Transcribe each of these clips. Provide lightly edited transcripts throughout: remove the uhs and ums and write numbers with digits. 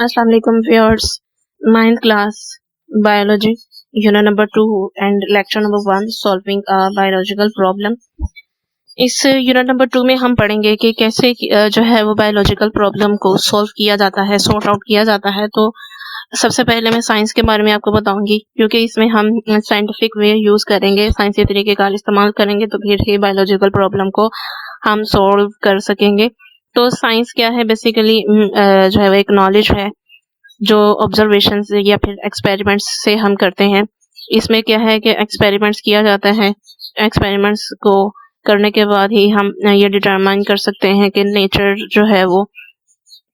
Assalamu alaikum viewers. Ninth class biology unit number 2 and lecture number 1 solving a biological problem. इस unit number 2 में हम पढ़ेंगे कि कैसे जो है वो बायोलॉजिकल प्रॉब्लम को सॉल्व किया जाता है, सॉर्ट आउट किया जाता है। तो सबसे पहले मैं साइंस के बारे में आपको बताऊंगी, क्योंकि इसमें हम साइंटिफिक वे यूज करेंगे, साइंसी तरीके का इस्तेमाल करेंगे तो फिर ही बायोलॉजिकल प्रॉब्लम को हम सॉल्व कर सकेंगे। तो साइंस क्या है? बेसिकली जो है वो एक नॉलेज है जो ऑब्जर्वेशन से या फिर एक्सपेरिमेंट्स से हम करते हैं। इसमें क्या है कि एक्सपेरिमेंट्स किया जाता है, एक्सपेरिमेंट्स को करने के बाद ही हम ये डिटरमाइन कर सकते हैं कि नेचर जो है वो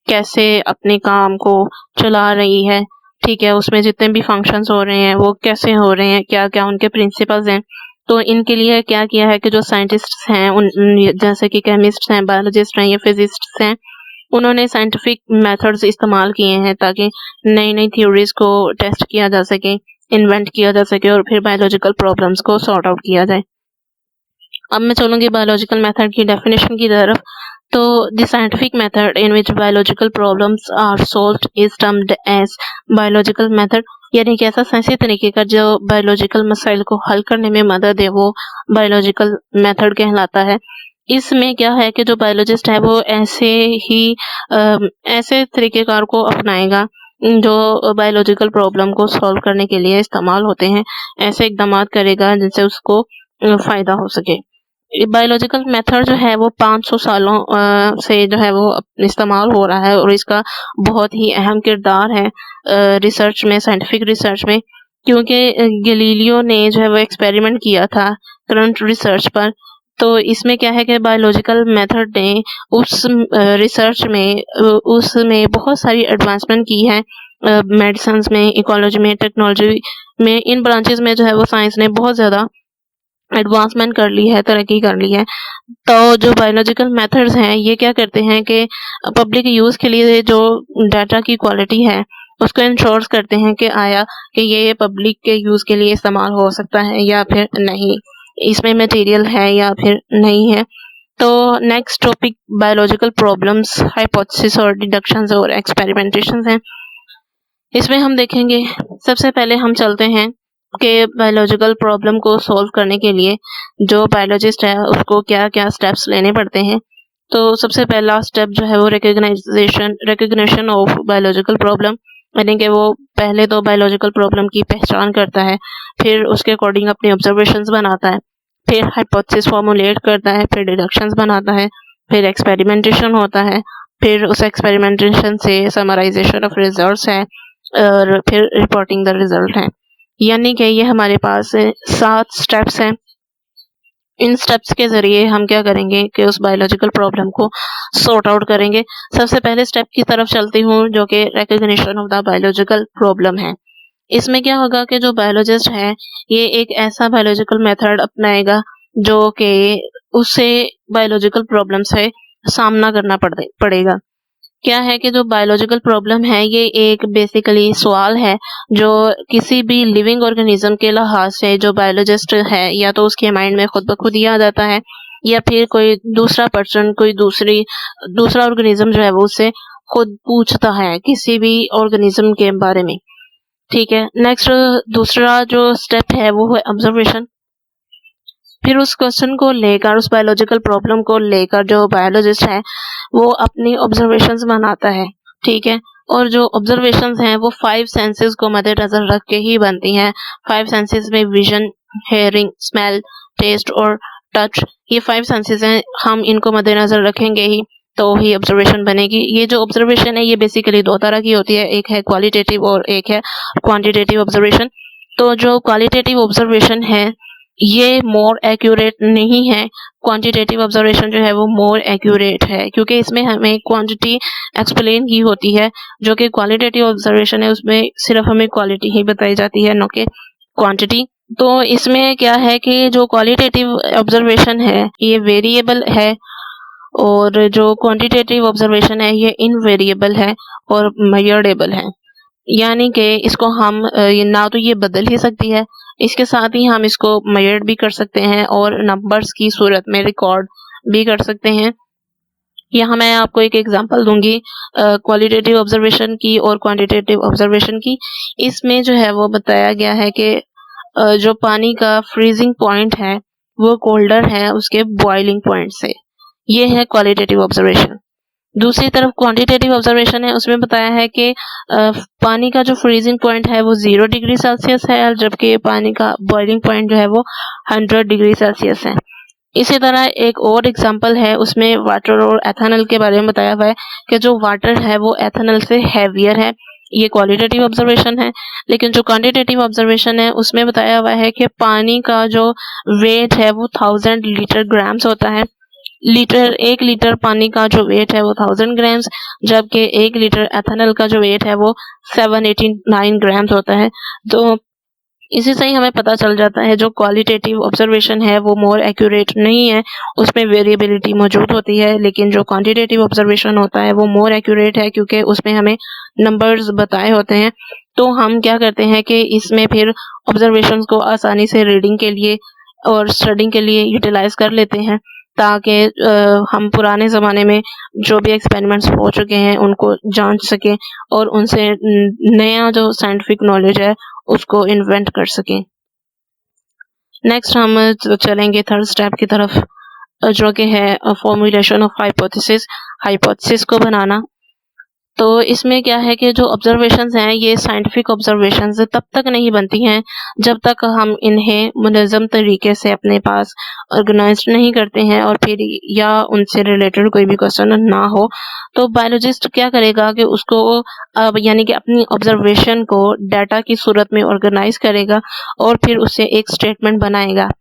कैसे अपने काम को चला रही है। ठीक है, उसमें जितने भी फंक्शंस हो रहे हैं वो कैसे हो रहे हैं, क्या क्या उनके प्रिंसिपल्स हैं। तो इनके लिए क्या किया है कि जो साइंटिस्ट्स हैं जैसे कि केमिस्ट हैं, बायोलॉजिस्ट हैं या फिजिस्ट्स हैं, उन्होंने साइंटिफिक मेथड्स इस्तेमाल किए हैं ताकि नई नई थ्योरीज को टेस्ट किया जा सके, इन्वेंट किया जा सके और फिर बायोलॉजिकल प्रॉब्लम्स को सॉर्ट आउट किया जाए। अब मैं चलूंगी बायोलॉजिकल मेथड की डेफिनेशन की तरफ। तो the scientific method in which biological problems are solved is termed as biological method, यानी कि ऐसा साइंसी तरीके का जो बायोलॉजिकल मसाइल को हल करने में मदद है वो बायोलॉजिकल मेथड कहलाता है। इसमें क्या है कि जो बायोलॉजिस्ट है वो ऐसे तरीकेकार को अपनाएगा जो बायोलॉजिकल प्रॉब्लम को सॉल्व करने के लिए इस्तेमाल होते हैं। ऐसे इकदाम करेगा जिनसे उसको फायदा हो सके। बायोलॉजिकल मेथड जो है वो 500 सालों से जो है वो इस्तेमाल हो रहा है और इसका बहुत ही अहम किरदार है रिसर्च में, साइंटिफिक रिसर्च में, क्योंकि गैलीलियो ने जो है वो एक्सपेरिमेंट किया था करंट रिसर्च पर। तो इसमें क्या है कि बायोलॉजिकल मेथड ने उस रिसर्च में उसमें बहुत सारी एडवांसमेंट की है, मेडिसिन में, इकोलॉजी में, टेक्नोलॉजी में, इन ब्रांचेस में जो है वो साइंस ने बहुत ज़्यादा एडवांसमेंट कर ली है, तरक्की कर ली है। तो जो बायोलॉजिकल मेथड्स हैं ये क्या करते हैं कि पब्लिक यूज़ के लिए जो डाटा की क्वालिटी है उसको इंश्योर करते हैं कि आया कि ये पब्लिक के यूज़ के लिए इस्तेमाल हो सकता है या फिर नहीं, इसमें मटेरियल है या फिर नहीं है। तो next topic biological problems, hypothesis और डिडक्शंस और एक्सपेरिमेंटेशंस हैं। इसमें हम देखेंगे, सबसे पहले हम चलते हैं कि बायोलॉजिकल प्रॉब्लम को सॉल्व करने के लिए जो बायोलॉजिस्ट है उसको क्या क्या स्टेप्स लेने पड़ते हैं। तो सबसे पहला स्टेप जो है वो रिकग्निशन ऑफ बायोलॉजिकल प्रॉब्लम, यानी कि वो पहले तो बायोलॉजिकल प्रॉब्लम की पहचान करता है, फिर उसके अकॉर्डिंग अपनी ऑब्जर्वेशंस बनाता है, फिर हाइपोथेसिस फॉर्मुलेट करता है, फिर डिडक्शंस बनाता है, फिर एक्सपेरिमेंटेशन होता है, फिर उस एक्सपेरिमेंटेशन से समराइजेशन ऑफ रिजल्ट्स है और फिर रिपोर्टिंग द रिजल्ट है। यानी कि ये हमारे पास 7 स्टेप्स हैं। इन स्टेप्स के ज़रिए हम क्या करेंगे कि उस बायोलॉजिकल प्रॉब्लम को सॉर्ट आउट करेंगे। सबसे पहले स्टेप की तरफ चलती हूँ जो कि recognition of the biological problem है। इसमें क्या होगा कि जो बायोलॉजिस्ट है ये एक ऐसा बायोलॉजिकल मेथड अपनाएगा जो कि उसे बायोलॉजिकल प्रॉब्लम से सामना करना पड़ेगा। क्या है कि जो बायोलॉजिकल प्रॉब्लम है ये एक बेसिकली सवाल है जो किसी भी लिविंग ऑर्गेनिज्म के लिहाज से जो बायोलॉजिस्ट है या तो उसके माइंड में खुद ब खुद ही आ जाता है या फिर कोई दूसरा पर्सन, कोई दूसरा ऑर्गेनिज्म जो है वो उससे खुद पूछता है किसी भी ऑर्गेनिज्म के बारे में। ठीक है, नेक्स्ट दूसरा जो स्टेप है वो है ऑब्जर्वेशन। फिर उस क्वेश्चन को लेकर, उस बायोलॉजिकल प्रॉब्लम को लेकर जो बायोलॉजिस्ट है वो अपनी ऑब्जर्वेशंस बनाता है। ठीक है, और जो ऑब्जर्वेशंस हैं वो 5 सेंसेस को मद्देनजर रख के ही बनती हैं। 5 सेंसेस में विजन, हेयरिंग, स्मेल, टेस्ट और टच, ये 5 सेंसेस हैं, हम इनको मद्देनजर रखेंगे ही तो ही ऑब्जर्वेशन बनेगी। ये जो ऑब्जर्वेशन है ये बेसिकली 2 तरह की होती है, एक है क्वालिटेटिव और एक है क्वांटिटेटिव ऑब्जर्वेशन। तो जो क्वालिटेटिव ऑब्जर्वेशन है ये मोर एक्यूरेट नहीं है, क्वांटिटेटिव ऑब्जर्वेशन जो है वो मोर एक्यूरेट है, क्योंकि इसमें हमें क्वांटिटी एक्सप्लेन की होती है, जो कि क्वालिटेटिव ऑब्जर्वेशन है उसमें सिर्फ हमें क्वालिटी ही बताई जाती है, न कि क्वांटिटी। तो इसमें क्या है कि जो क्वालिटेटिव ऑब्जर्वेशन है ये वेरिएबल है और जो क्वांटिटेटिव ऑब्जर्वेशन है ये इनवेरिएबल है और मेजरेबल है। यानी कि इसको हम ना तो ये बदल ही सकती है, इसके साथ ही हम इसको मेजर भी कर सकते हैं और नंबर्स की सूरत में रिकॉर्ड भी कर सकते हैं। यहाँ मैं आपको एक एग्जांपल दूंगी क्वालिटेटिव ऑब्जर्वेशन की और क्वांटिटेटिव ऑब्जर्वेशन की। इसमें जो है वो बताया गया है कि जो पानी का फ्रीजिंग पॉइंट है वो कोल्डर है उसके बॉइलिंग पॉइंट से। ये है क्वालिटेटिव ऑब्जर्वेशन। दूसरी तरफ क्वांटिटेटिव ऑब्जर्वेशन है, उसमें बताया है कि पानी का जो फ्रीजिंग पॉइंट है वो 0 डिग्री सेल्सियस है, जबकि पानी का बॉइलिंग पॉइंट जो है वो 100 डिग्री सेल्सियस है। इसी तरह एक और एग्जांपल है, उसमें वाटर और एथेनॉल के बारे में बताया हुआ है कि जो वाटर है वो एथेनॉल से हैवियर है। ये क्वालिटेटिव ऑब्जर्वेशन है। लेकिन जो क्वांटिटेटिव ऑब्जर्वेशन है उसमें बताया हुआ है कि पानी का जो वेट है वो 1000 लीटर ग्राम्स होता है। 1 लीटर पानी का जो वेट है वो 1000 ग्राम्स, जबकि 1 लीटर एथेनॉल का जो वेट है वो 789 ग्राम्स होता है। तो इसी से ही हमें पता चल जाता है जो क्वालिटेटिव ऑब्जर्वेशन है वो मोर एक्यूरेट नहीं है, उसमें वेरिएबिलिटी मौजूद होती है। लेकिन जो क्वांटिटेटिव ऑब्जर्वेशन होता है वो मोर एक्यूरेट है, क्योंकि उसमें हमें नंबर्स बताए होते हैं। तो हम क्या करते हैं कि इसमें फिर ऑब्जर्वेशंस को आसानी से रीडिंग के लिए और स्टडिंग के लिए यूटिलाइज कर लेते हैं, ताकि हम पुराने ज़माने में जो भी एक्सपेरिमेंट्स हो चुके हैं उनको जांच सकें और उनसे नया जो साइंटिफिक नॉलेज है उसको इन्वेंट कर सकें। नेक्स्ट हम चलेंगे थर्ड स्टेप की तरफ, जो कि है फॉर्मुलेशन ऑफ हाइपोथेसिस, हाइपोथेसिस को बनाना। तो इसमें क्या है कि जो ऑब्जर्वेशंस हैं ये साइंटिफिक ऑब्जर्वेशंस तब तक नहीं बनती हैं जब तक हम इन्हें मुनज़्ज़म तरीके से अपने पास ऑर्गेनाइज्ड नहीं करते हैं और फिर या उनसे रिलेटेड कोई भी क्वेश्चन ना हो। तो बायोलॉजिस्ट क्या करेगा कि उसको यानी कि अपनी ऑब्जर्वेशन को डाटा की सूरत में ऑर्गेनाइज करेगा और फिर उससे एक स्टेटमेंट बनाएगा।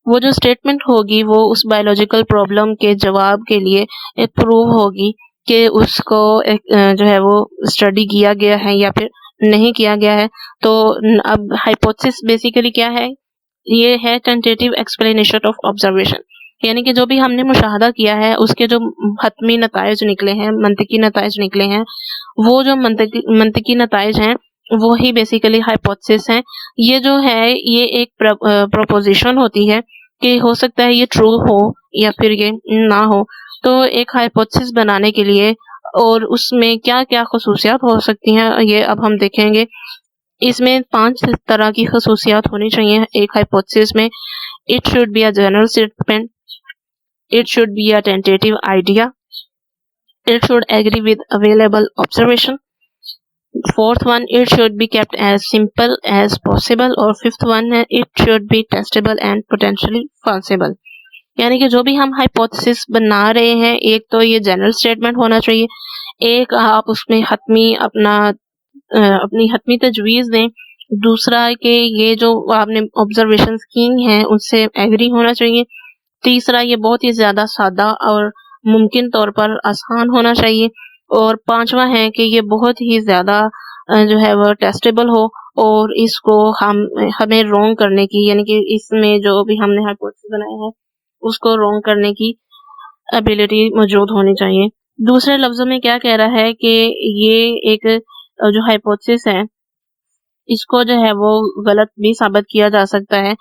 वो जो स्टेटमेंट होगी वो उस बायोलॉजिकल प्रॉब्लम के जवाब के लिए एक प्रूव होगी कि उसको एक जो है वो स्टडी किया गया है या फिर नहीं किया गया है। तो अब हाइपोथेसिस बेसिकली क्या है? ये है टेंटेटिव एक्सप्लेनेशन ऑफ ऑब्जर्वेशन, यानी कि जो भी हमने मुशाहदा किया है उसके जो हतमी नताइज निकले हैं, मंतिकी नताइज निकले हैं, वो जो मंतिकी नताइज हैं वो ही बेसिकली हाइपोथेसिस हैं। ये जो है ये एक प्रोपोजिशन होती है कि हो सकता है ये ट्रू हो या फिर ये ना हो। तो एक हाइपोथेसिस बनाने के लिए और उसमें क्या-क्या ख़ुसूसियात हो सकती हैं ये अब हम देखेंगे। इसमें 5 तरह की ख़ुसूसियात होनी चाहिए एक हाइपोथेसिस में। It should be a general statement, it should be a tentative idea, it should agree with available observation, fourth one it should be kept as simple as possible और फिफ्थ वन है it should be testable and potentially falsifiable. यानी कि जो भी हम hypothesis बना रहे हैं, एक तो ये जनरल स्टेटमेंट होना चाहिए, एक आप उसमें अपनी हतमी तजवीज़ दें, दूसरा कि ये जो आपने ऑब्जर्वेशंस की हैं उससे एग्री होना चाहिए, तीसरा ये बहुत ही ज़्यादा सादा और मुमकिन तौर पर आसान होना चाहिए, और पांचवा है कि ये बहुत ही ज़्यादा जो है वो टेस्टेबल हो और इसको हमें रॉन्ग करने की, यानी कि इसमें जो भी हमने हाइपोथेसिस बनाया है उसको रॉन्ग करने की एबिलिटी मौजूद होनी चाहिए। दूसरे लफ्ज़ों में क्या कह रहा है कि ये एक जो हाइपोथेसिस है इसको जो है वो गलत भी साबित किया जा सकता है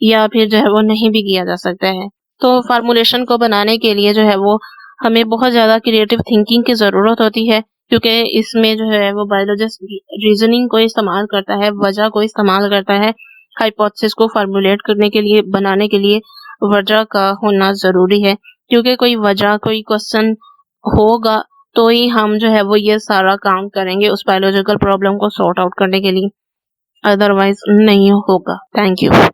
या फिर जो है वो नहीं भी किया जा सकता है। तो फार्मूलेशन को बनाने के लिए जो है वो हमें बहुत ज़्यादा क्रिएटिव थिंकिंग की ज़रूरत होती है, क्योंकि इसमें जो है वो बायोलॉजिस्ट रीजनिंग को इस्तेमाल करता है, वजह को इस्तेमाल करता है। हाइपोथेसिस को फार्मूलेट करने के लिए, बनाने के लिए वजह का होना ज़रूरी है, क्योंकि कोई वजह, कोई क्वेश्चन होगा तो ही हम जो है वो ये सारा काम करेंगे उस बायोलॉजिकल प्रॉब्लम को सॉर्ट आउट करने के लिए, अदरवाइज नहीं होगा। Thank you.